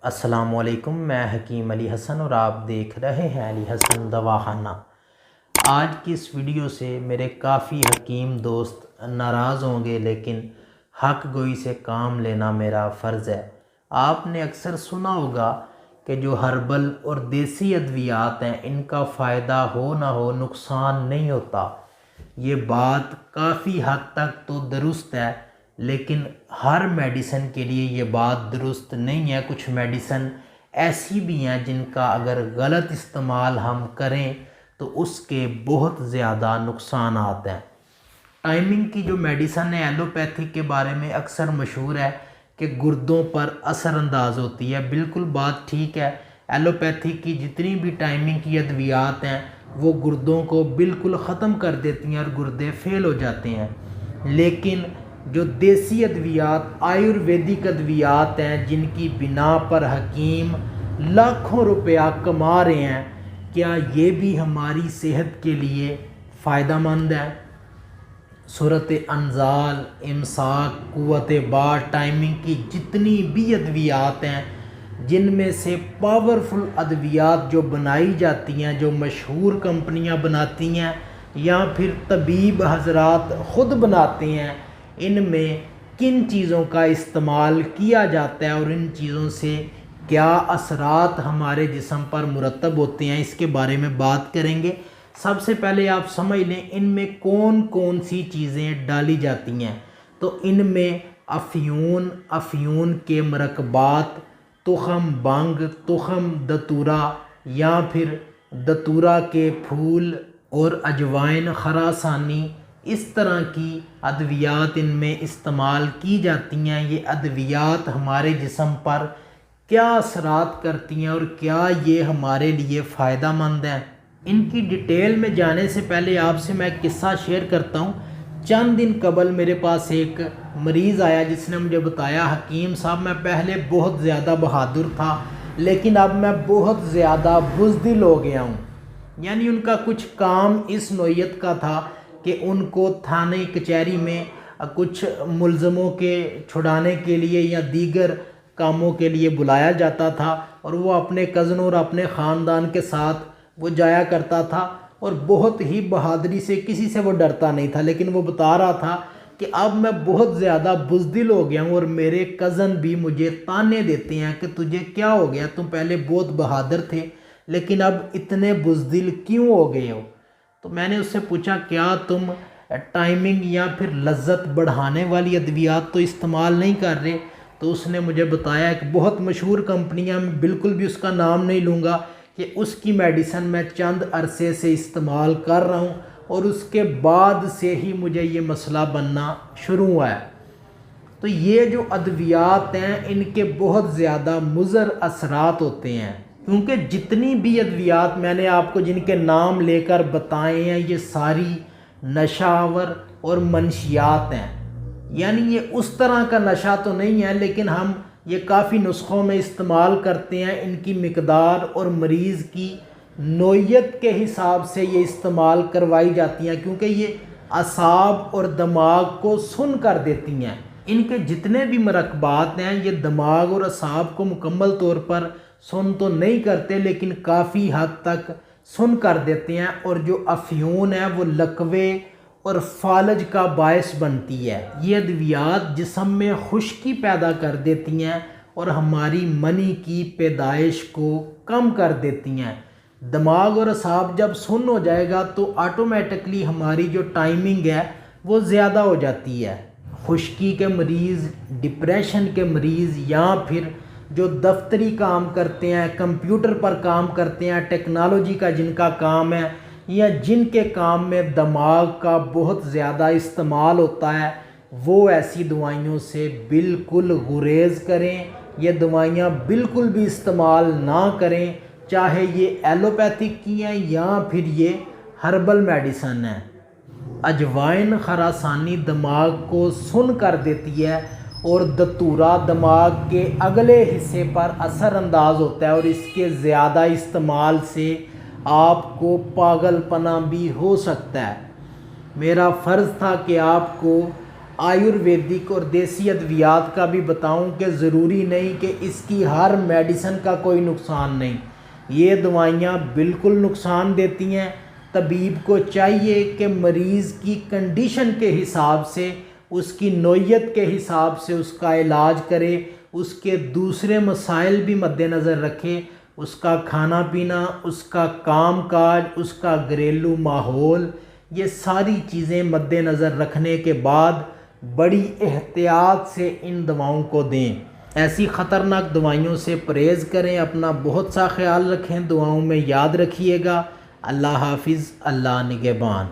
السلام علیکم، میں حکیم علی حسن اور آپ دیکھ رہے ہیں علی حسن دواخانہ۔ آج کی اس ویڈیو سے میرے کافی حکیم دوست ناراض ہوں گے، لیکن حق گوئی سے کام لینا میرا فرض ہے۔ آپ نے اکثر سنا ہوگا کہ جو ہربل اور دیسی ادویات ہیں ان کا فائدہ ہو نہ ہو نقصان نہیں ہوتا۔ یہ بات کافی حد تک تو درست ہے، لیکن ہر میڈیسن کے لیے یہ بات درست نہیں ہے۔ کچھ میڈیسن ایسی بھی ہیں جن کا اگر غلط استعمال ہم کریں تو اس کے بہت زیادہ نقصانات ہیں۔ ٹائمنگ کی جو میڈیسن ہے ایلوپیتھک کے بارے میں اکثر مشہور ہے کہ گردوں پر اثر انداز ہوتی ہے۔ بالکل بات ٹھیک ہے، ایلوپیتھک کی جتنی بھی ٹائمنگ کی ادویات ہیں وہ گردوں کو بالکل ختم کر دیتی ہیں اور گردے فیل ہو جاتے ہیں، لیکن جو دیسی ادویات آیورویدک ادویات ہیں جن کی بنا پر حکیم لاکھوں روپیہ کما رہے ہیں، کیا یہ بھی ہماری صحت کے لیے فائدہ مند ہے؟ صورت انزال، امساک، قوت بار، ٹائمنگ کی جتنی بھی ادویات ہیں جن میں سے پاورفل ادویات جو بنائی جاتی ہیں، جو مشہور کمپنیاں بناتی ہیں یا پھر طبیب حضرات خود بناتے ہیں، ان میں کن چیزوں کا استعمال کیا جاتا ہے اور ان چیزوں سے کیا اثرات ہمارے جسم پر مرتب ہوتے ہیں، اس کے بارے میں بات کریں گے۔ سب سے پہلے آپ سمجھ لیں ان میں کون کون سی چیزیں ڈالی جاتی ہیں۔ تو ان میں افیون کے مرکبات، تخم بنگ، تخم دتورا یا پھر دتورا کے پھول اور اجوائن خراسانی، اس طرح کی ادویات ان میں استعمال کی جاتی ہیں۔ یہ ادویات ہمارے جسم پر کیا اثرات کرتی ہیں اور کیا یہ ہمارے لیے فائدہ مند ہیں، ان کی ڈیٹیل میں جانے سے پہلے آپ سے میں ایک قصہ شیئر کرتا ہوں۔ چند دن قبل میرے پاس ایک مریض آیا جس نے مجھے بتایا، حکیم صاحب میں پہلے بہت زیادہ بہادر تھا لیکن اب میں بہت زیادہ بزدل ہو گیا ہوں۔ یعنی ان کا کچھ کام اس نوعیت کا تھا کہ ان کو تھانے کچہری میں کچھ ملزموں کے چھڑانے کے لیے یا دیگر کاموں کے لیے بلایا جاتا تھا، اور وہ اپنے کزنوں اور اپنے خاندان کے ساتھ وہ جایا کرتا تھا، اور بہت ہی بہادری سے، کسی سے وہ ڈرتا نہیں تھا، لیکن وہ بتا رہا تھا کہ اب میں بہت زیادہ بزدل ہو گیا ہوں اور میرے کزن بھی مجھے تانے دیتے ہیں کہ تجھے کیا ہو گیا، تم پہلے بہت بہادر تھے لیکن اب اتنے بزدل کیوں ہو گئے ہو؟ تو میں نے اس سے پوچھا کیا تم ٹائمنگ یا پھر لذت بڑھانے والی ادویات تو استعمال نہیں کر رہے؟ تو اس نے مجھے بتایا ایک بہت مشہور کمپنیاں، میں بالکل بھی اس کا نام نہیں لوں گا، کہ اس کی میڈیسن میں چند عرصے سے استعمال کر رہا ہوں اور اس کے بعد سے ہی مجھے یہ مسئلہ بننا شروع ہوا ہے۔ تو یہ جو ادویات ہیں ان کے بہت زیادہ مضر اثرات ہوتے ہیں، کیونکہ جتنی بھی ادویات میں نے آپ کو جن کے نام لے کر بتائے ہیں یہ ساری نشہ آور اور منشیات ہیں۔ یعنی یہ اس طرح کا نشہ تو نہیں ہے، لیکن ہم یہ کافی نسخوں میں استعمال کرتے ہیں۔ ان کی مقدار اور مریض کی نوعیت کے حساب سے یہ استعمال کروائی جاتی ہیں، کیونکہ یہ اعصاب اور دماغ کو سن کر دیتی ہیں۔ ان کے جتنے بھی مرکبات ہیں یہ دماغ اور اعصاب کو مکمل طور پر سن تو نہیں کرتے، لیکن کافی حد تک سن کر دیتے ہیں، اور جو افیون ہے وہ لکوے اور فالج کا باعث بنتی ہے۔ یہ ادویات جسم میں خشکی پیدا کر دیتی ہیں اور ہماری منی کی پیدائش کو کم کر دیتی ہیں۔ دماغ اور اعصاب جب سن ہو جائے گا تو آٹومیٹکلی ہماری جو ٹائمنگ ہے وہ زیادہ ہو جاتی ہے۔ خشکی کے مریض، ڈپریشن کے مریض، یا پھر جو دفتری کام کرتے ہیں، کمپیوٹر پر کام کرتے ہیں، ٹیکنالوجی کا جن کا کام ہے، یا جن کے کام میں دماغ کا بہت زیادہ استعمال ہوتا ہے، وہ ایسی دوائیوں سے بالکل گریز کریں۔ یہ دوائیاں بالکل بھی استعمال نہ کریں، چاہے یہ ایلوپیتھک کی ہیں یا پھر یہ ہربل میڈیسن ہیں۔ اجوائن خراسانی دماغ کو سن کر دیتی ہے اور دتورا دماغ کے اگلے حصے پر اثر انداز ہوتا ہے، اور اس کے زیادہ استعمال سے آپ کو پاگل پنا بھی ہو سکتا ہے۔ میرا فرض تھا کہ آپ کو آیورویدک اور دیسی ادویات کا بھی بتاؤں کہ ضروری نہیں کہ اس کی ہر میڈیسن کا کوئی نقصان نہیں، یہ دوائیاں بالکل نقصان دیتی ہیں۔ طبیب کو چاہیے کہ مریض کی کنڈیشن کے حساب سے، اس کی نوعیت کے حساب سے اس کا علاج کرے، اس کے دوسرے مسائل بھی مد نظر رکھے، اس کا کھانا پینا، اس کا کام کاج، اس کا گھریلو ماحول، یہ ساری چیزیں مد نظر رکھنے کے بعد بڑی احتیاط سے ان دواؤں کو دیں۔ ایسی خطرناک دوائیوں سے پرہیز کریں، اپنا بہت سا خیال رکھیں، دعاؤں میں یاد رکھیے گا۔ اللہ حافظ، اللہ نگہبان۔